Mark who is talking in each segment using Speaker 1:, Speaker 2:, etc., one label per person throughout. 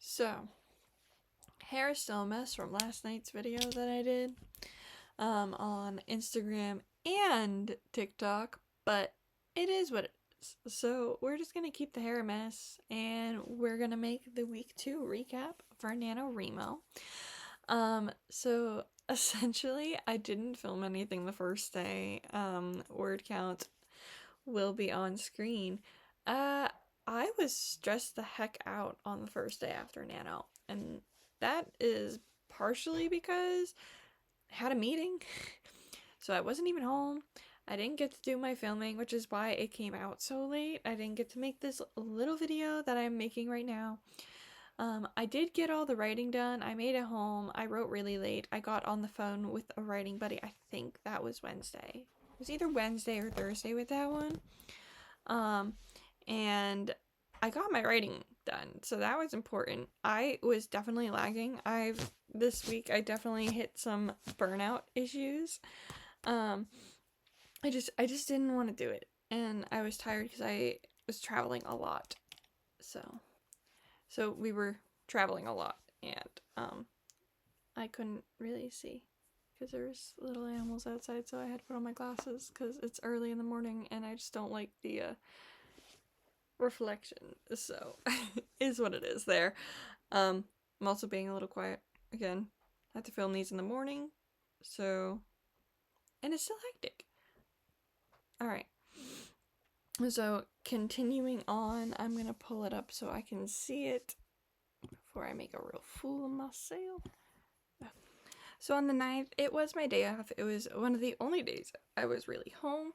Speaker 1: So, hair is still a mess from last night's video that I did on Instagram and TikTok, but it is what it is. So, we're just going to keep the hair a mess and we're going to make the week 2 recap for NaNoWriMo. So essentially, I didn't film anything the first day. Word count will be on screen. I was stressed the heck out on the first day after Nano, and that is partially because I had a meeting, so I wasn't even home. I didn't get to do my filming, which is why it came out so late. I didn't get to make this little video that I'm making right now. I did get all the writing done. I made it home. I wrote really late. I got on the phone with a writing buddy. I think that was Wednesday. It was either Wednesday or Thursday with that one. And I got my writing done, so that was important. I was definitely lagging. This week I definitely hit some burnout issues. I just didn't want to do it, and I was tired because I was traveling a lot. So we were traveling a lot, and I couldn't really see because there was little animals outside, so I had to put on my glasses because it's early in the morning and I just don't like the reflection, so is what it is there. I'm also being a little quiet again. I have to film these in the morning, so, and it's still hectic. Alright, so continuing on, I'm gonna pull it up so I can see it before I make a real fool of myself. So on the 9th, it was my day off. It was one of the only days I was really home.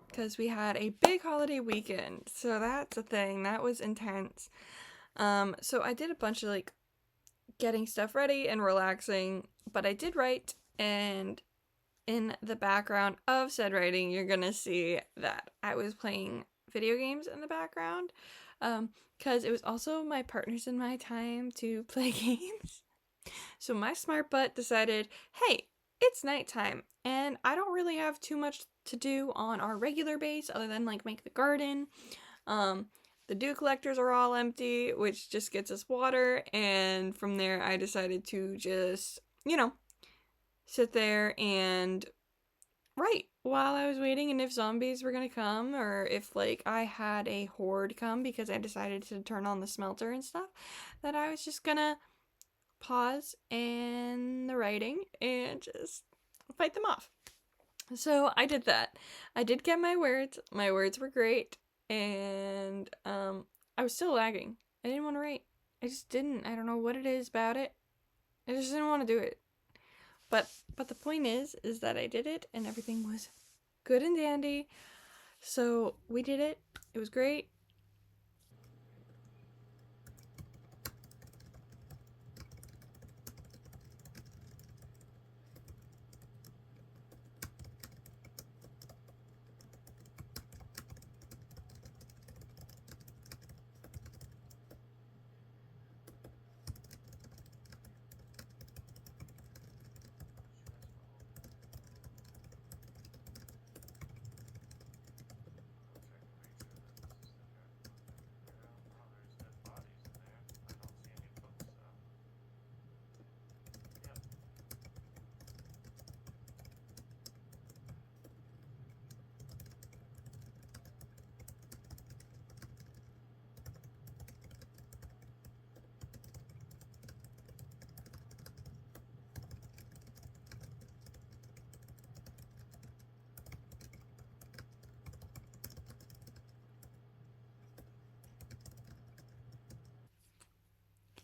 Speaker 1: Because we had a big holiday weekend. So that's a thing. That was intense. So I did a bunch of like getting stuff ready and relaxing, but I did write, and in the background of said writing, you're gonna see that I was playing video games in the background. Because it was also my partner's and my time to play games. So my smart butt decided, hey, it's nighttime, and I don't really have too much to do on our regular base other than like make the garden. The dew collectors are all empty, which just gets us water, and from there I decided to just, sit there and write while I was waiting, and if zombies were gonna come, or if like I had a horde come because I decided to turn on the smelter and stuff, that I was just gonna pause in the writing and just fight them off. So I did that. I did get my words. My words were great, and I was still lagging. I didn't want to write. I just didn't. I don't know what it is about it. I just didn't want to do it. But the point is that I did it, and everything was good and dandy. So we did it. It was great.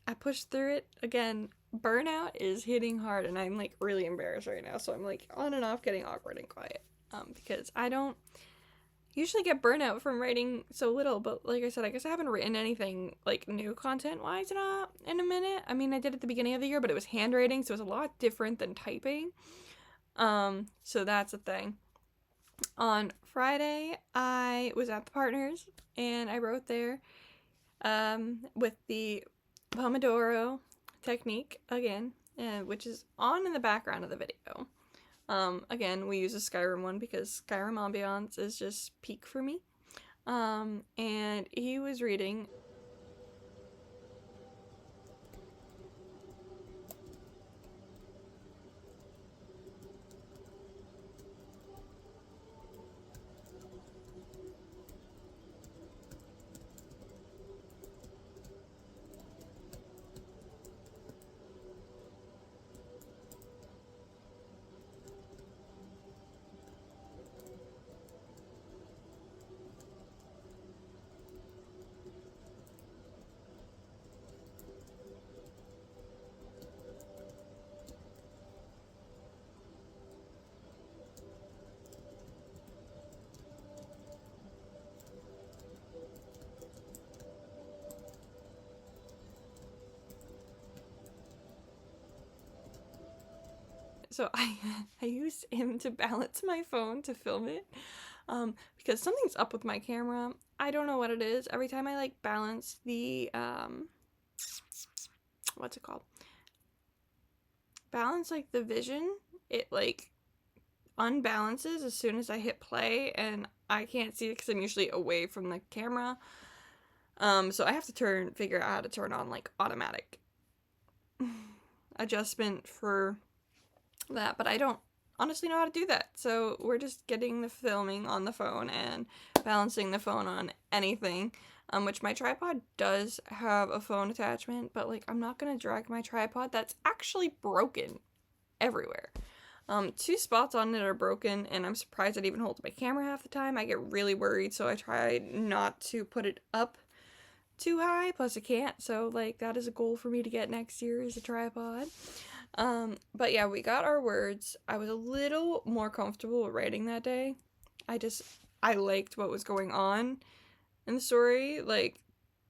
Speaker 1: I pushed through it. Again, burnout is hitting hard, and I'm like really embarrassed right now, so I'm like on and off getting awkward and quiet, because I don't usually get burnout from writing so little, but like I said, I guess I haven't written anything like new content wise in a minute. I mean, I did at the beginning of the year, but it was handwriting, so it was a lot different than typing. So that's a thing. On Friday, I was at the partners and I wrote there with the Pomodoro technique again, which is on in the background of the video. Again, we use a Skyrim one because Skyrim ambiance is just peak for me. And he was reading So I used him to balance my phone to film it. Because something's up with my camera. I don't know what it is. Every time I like balance the what's it called? Balance like the vision, it like unbalances as soon as I hit play, and I can't see it because I'm usually away from the camera. So I have to figure out how to turn on like automatic adjustment for that, but I don't honestly know how to do that. So we're just getting the filming on the phone and balancing the phone on anything, which my tripod does have a phone attachment, but like I'm not gonna drag my tripod that's actually broken everywhere. 2 spots on it are broken, and I'm surprised it even holds my camera half the time. I get really worried, so I try not to put it up too high, plus I can't, so like that is a goal for me to get next year, is a tripod. But yeah, we got our words. I was a little more comfortable writing that day. I liked what was going on in the story, like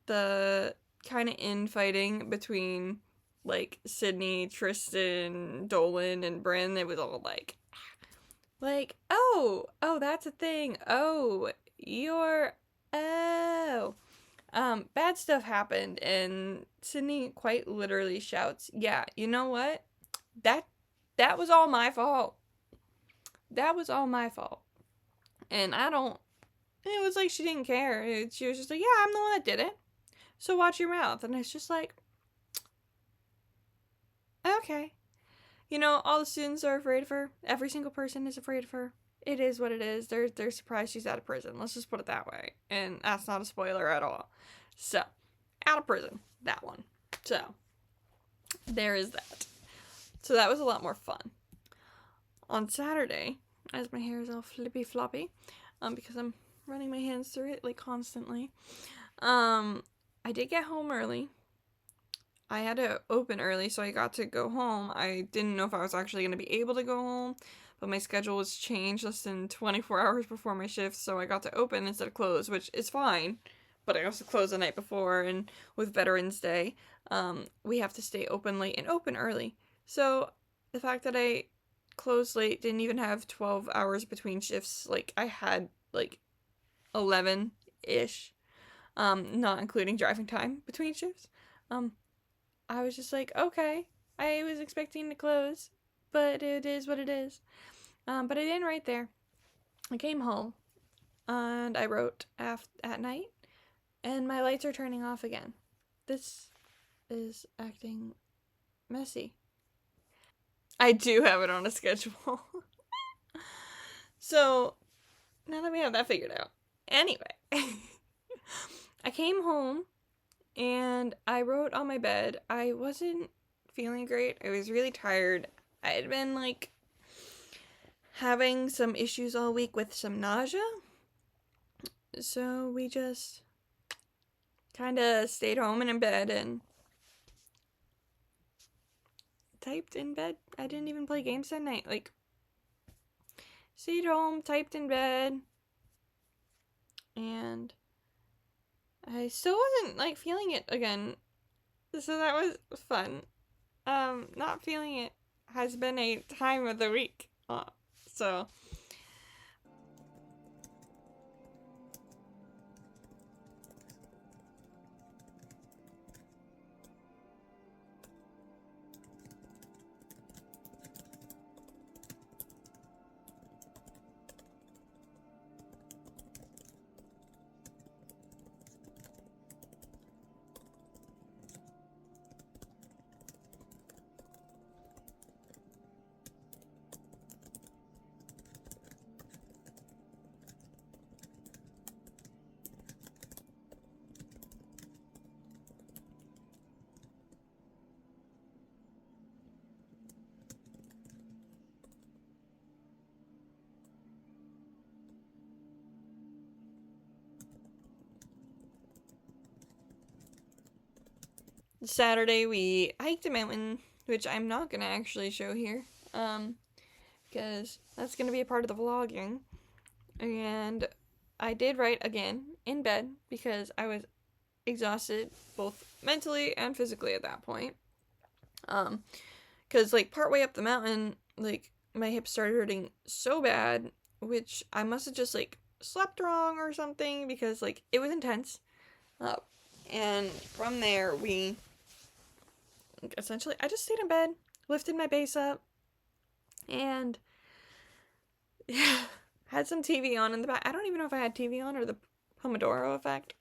Speaker 1: the kind of infighting between like Sydney, Tristan, Dolan, and Bryn. It was all like, oh, that's a thing. Oh, bad stuff happened, and Sydney quite literally shouts, yeah, you know what? That was all my fault. That was all my fault. And it was like she didn't care. She was just like, yeah, I'm the one that did it. So watch your mouth. And it's just like, okay. You know, all the students are afraid of her. Every single person is afraid of her. It is what it is. They're surprised she's out of prison. Let's just put it that way. And that's not a spoiler at all. So, out of prison. That one. So, there is that. So that was a lot more fun. On Saturday, as my hair is all flippy floppy, because I'm running my hands through it like constantly, I did get home early. I had to open early, so I got to go home. I didn't know if I was actually going to be able to go home, but my schedule was changed less than 24 hours before my shift, so I got to open instead of close, which is fine. But I also closed the night before, and with Veterans Day, we have to stay open late and open early. So the fact that I closed late, didn't even have 12 hours between shifts, like I had like 11-ish, not including driving time between shifts. I was just like, okay, I was expecting to close, but it is what it is. But I didn't write there. I came home, and I wrote at night, and my lights are turning off again. This is acting messy. I do have it on a schedule. So, now that we have that figured out. Anyway, I came home, and I wrote on my bed. I wasn't feeling great. I was really tired. I had been, like, having some issues all week with some nausea. So we just kind of stayed home and in bed and typed in bed. I didn't even play games that night. Like, stayed home, typed in bed, and I still wasn't, like, feeling it again. So that was fun. Not feeling it has been a time of the week. So... Saturday we hiked a mountain, which I'm not gonna actually show here, because that's gonna be a part of the vlogging. And I did write again in bed because I was exhausted both mentally and physically at that point. Because like partway up the mountain, like, my hip started hurting so bad, which I must have just, like, slept wrong or something, because, like, it was intense. And from there, essentially, I just stayed in bed, lifted my base up, and yeah, had some TV on in the back. I don't even know if I had TV on or the Pomodoro effect.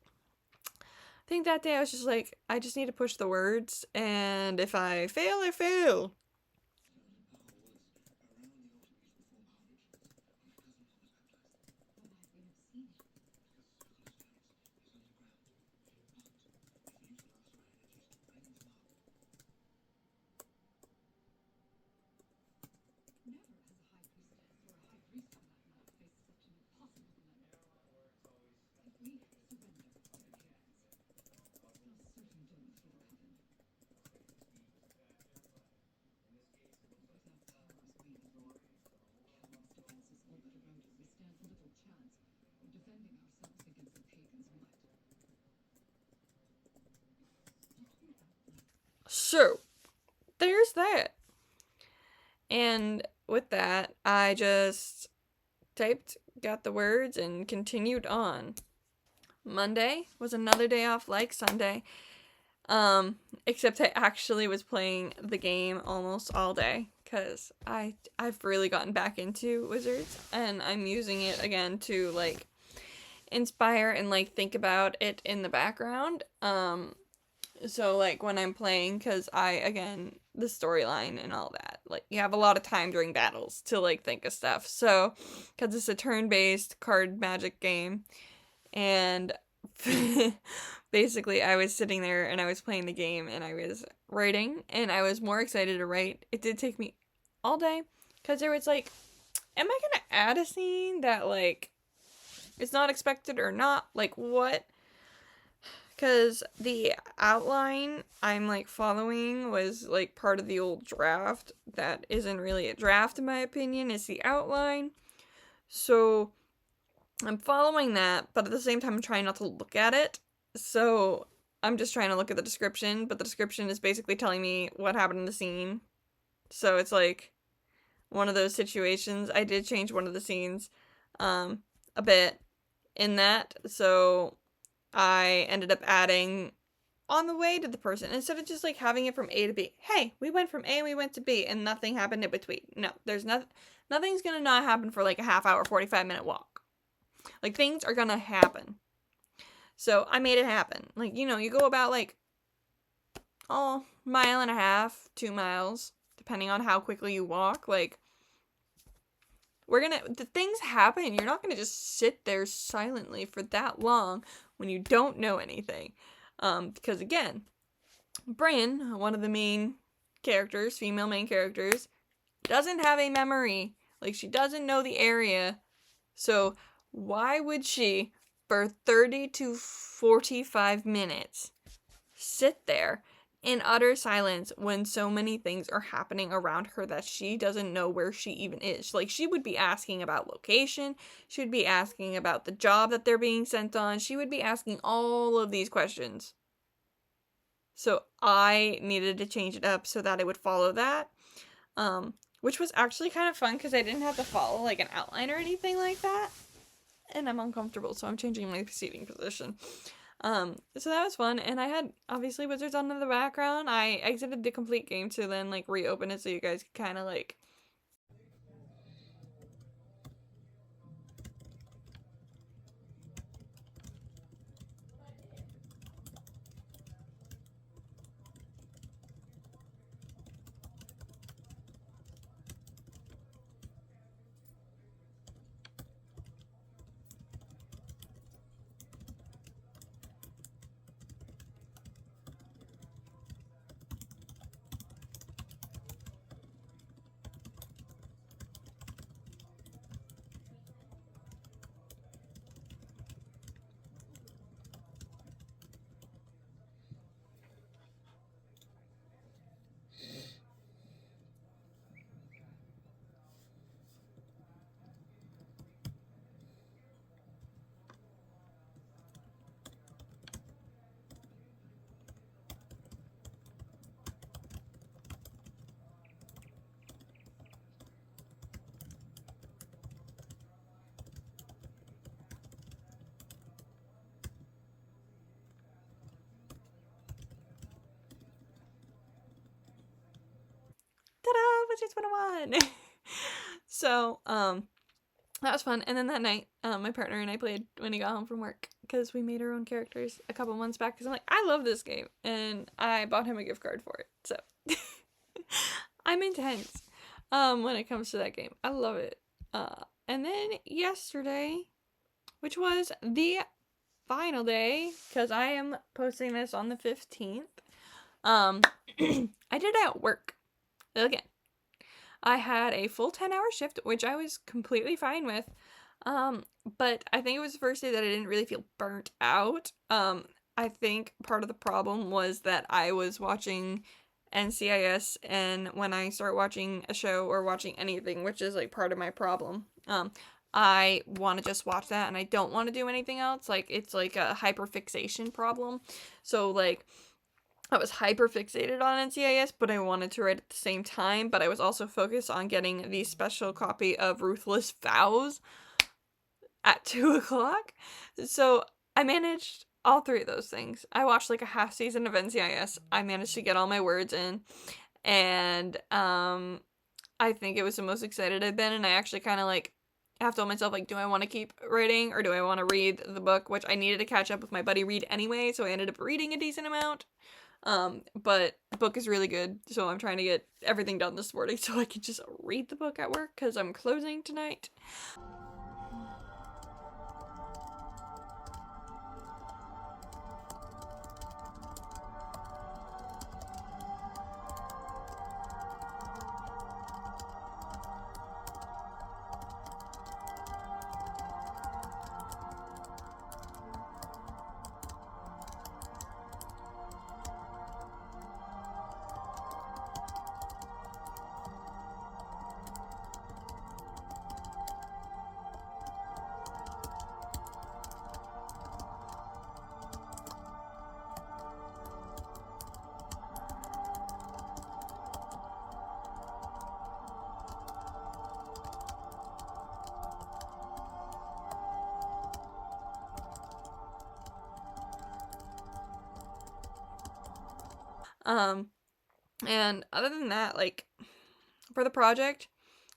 Speaker 1: I think that day I was just like, I just need to push the words, and if I fail, I fail. So, there's that. And with that, I just typed, got the words, and continued on. Monday was another day off like Sunday. Except I actually was playing the game almost all day, because I've really gotten back into Wizards, and I'm using it again to, like, inspire and, like, think about it in the background. So, like, when I'm playing, because again, the storyline and all that, like, you have a lot of time during battles to, like, think of stuff. So, because it's a turn-based card magic game, and basically I was sitting there and I was playing the game and I was writing, and I was more excited to write. It did take me all day, because there was, like, am I gonna add a scene that, like, is not expected or not? Like, what? Because the outline I'm, like, following was, like, part of the old draft that isn't really a draft, in my opinion. It's the outline. So I'm following that, but at the same time I'm trying not to look at it. So I'm just trying to look at the description, but the description is basically telling me what happened in the scene. So it's, like, one of those situations. I did change one of the scenes a bit in that, so I ended up adding on the way to the person, instead of just, like, having it from A to B. Hey, we went from A and we went to B and nothing happened in between. No, there's nothing's gonna not happen for, like, a half hour, 45-minute walk. Like, things are gonna happen. So I made it happen. Like, you know, you go about, like, mile and a half, 2 miles, depending on how quickly you walk. Like, the things happen. You're not gonna just sit there silently for that long when you don't know anything. Because, again, Bryn, one of the main characters, female main characters, doesn't have a memory. Like, she doesn't know the area. So why would she, for 30 to 45 minutes, sit there in utter silence when so many things are happening around her that she doesn't know where she even is? Like, she would be asking about location. She would be asking about the job that they're being sent on. She would be asking all of these questions. So I needed to change it up so that it would follow that. Which was actually kind of fun, because I didn't have to follow, like, an outline or anything like that. And I'm uncomfortable, so I'm changing my seating position. So that was fun, and I had, obviously, Wizards on in the background. I exited the complete game to then, like, reopen it so you guys could kind of, like, was just what I want. So, that was fun. And then that night, my partner and I played when he got home from work because we made our own characters a couple months back because I'm like, I love this game. And I bought him a gift card for it. So I'm intense when it comes to that game. I love it. And then yesterday, which was the final day, because I am posting this on the 15th, I did it at work. Again, I had a full 10-hour shift, which I was completely fine with. But I think it was the first day that I didn't really feel burnt out. I think part of the problem was that I was watching NCIS, and when I start watching a show or watching anything, which is like part of my problem, I want to just watch that and I don't want to do anything else. Like, it's like a hyperfixation problem. So like, I was hyper fixated on NCIS, but I wanted to write at the same time, but I was also focused on getting the special copy of Ruthless Vows at 2 o'clock. So I managed all three of those things. I watched like a half season of NCIS. I managed to get all my words in, and I think it was the most excited I've been, and I actually kind of like have told myself, like, do I want to keep writing or do I want to read the book, which I needed to catch up with my buddy Reed anyway, so I ended up reading a decent amount. But the book is really good, so I'm trying to get everything done this morning so I can just read the book at work because I'm closing tonight. And other than that, like, for the project,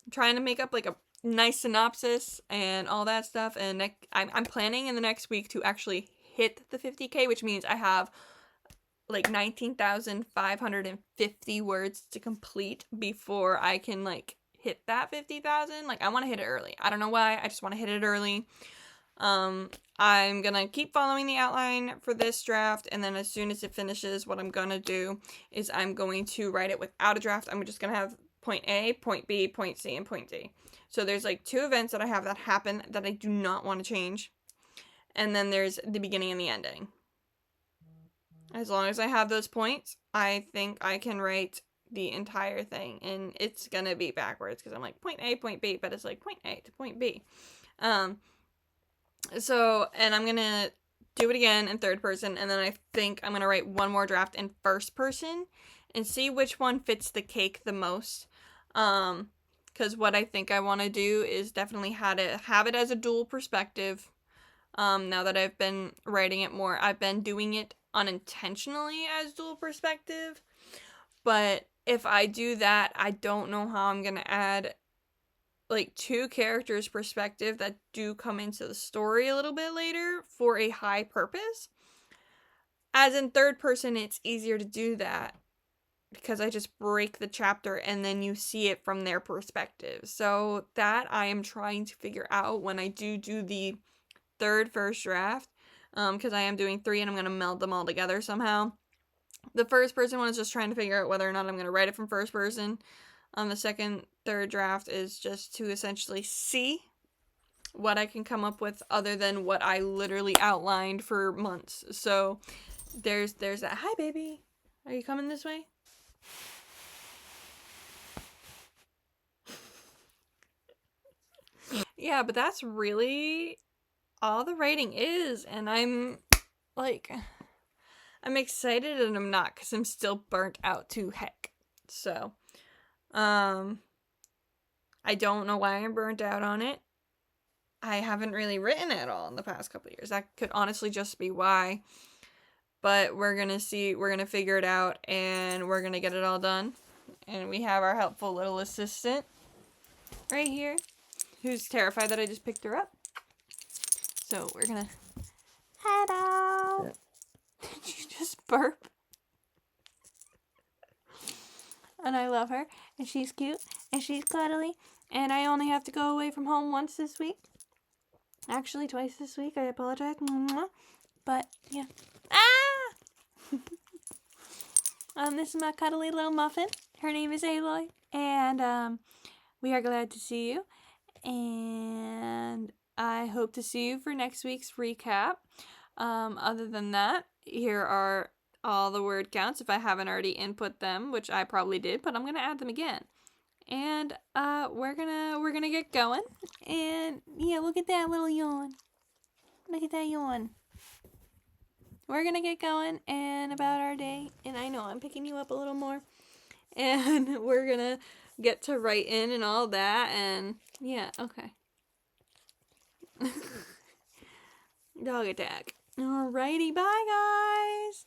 Speaker 1: I'm trying to make up like a nice synopsis and all that stuff, and I'm planning in the next week to actually hit the 50K, which means I have like 19,550 words to complete before I can like hit that 50,000. Like, I want to hit it early. I don't know why, I just want to hit it early. I'm gonna keep following the outline for this draft, and then as soon as it finishes, what I'm gonna do is I'm going to write it without a draft. I'm just gonna have point A, point B, point C, and point D. So there's like 2 events that I have that happen that I do not want to change. And then there's the beginning and the ending. As long as I have those points, I think I can write the entire thing. And it's gonna be backwards because I'm like point A, point B, but it's like point A to point B. So, and I'm gonna do it again in third person, and then I think I'm gonna write one more draft in first person and see which one fits the cake the most. Because what I think I want to do is definitely have it as a dual perspective. Now that I've been writing it more, I've been doing it unintentionally as dual perspective, but if I do that, I don't know how I'm gonna add like 2 characters' perspective that do come into the story a little bit later for a high purpose. As in third person, it's easier to do that because I just break the chapter and then you see it from their perspective. So that I am trying to figure out when I do the first draft, because I am doing 3 and I'm going to meld them all together somehow. The first person one is just trying to figure out whether or not I'm going to write it from first person. The third draft is just to essentially see what I can come up with other than what I literally outlined for months. So there's that. Hi, baby. Are you coming this way? Yeah, but that's really all the writing is, and I'm excited and I'm not because I'm still burnt out to heck. So I don't know why I'm burnt out on it. I haven't really written at all in the past couple of years. That could honestly just be why. But we're gonna see, we're gonna figure it out, and we're gonna get it all done. And we have our helpful little assistant right here, who's terrified that I just picked her up. So we're gonna... Hello! Did you just burp? And I love her, and she's cute, and she's cuddly, and I only have to go away from home once this week. Actually, twice this week. I apologize. But, yeah. Ah! This is my cuddly little muffin. Her name is Aloy, and we are glad to see you. And I hope to see you for next week's recap. Other than that, here are all the word counts if I haven't already input them, which I probably did, but I'm gonna add them again. And we're gonna get going. And yeah, look at that little yawn. Look at that yawn. We're gonna get going and about our day. And I know I'm picking you up a little more. And we're gonna get to writing and all that. And yeah, okay. Dog attack. Alrighty, bye guys.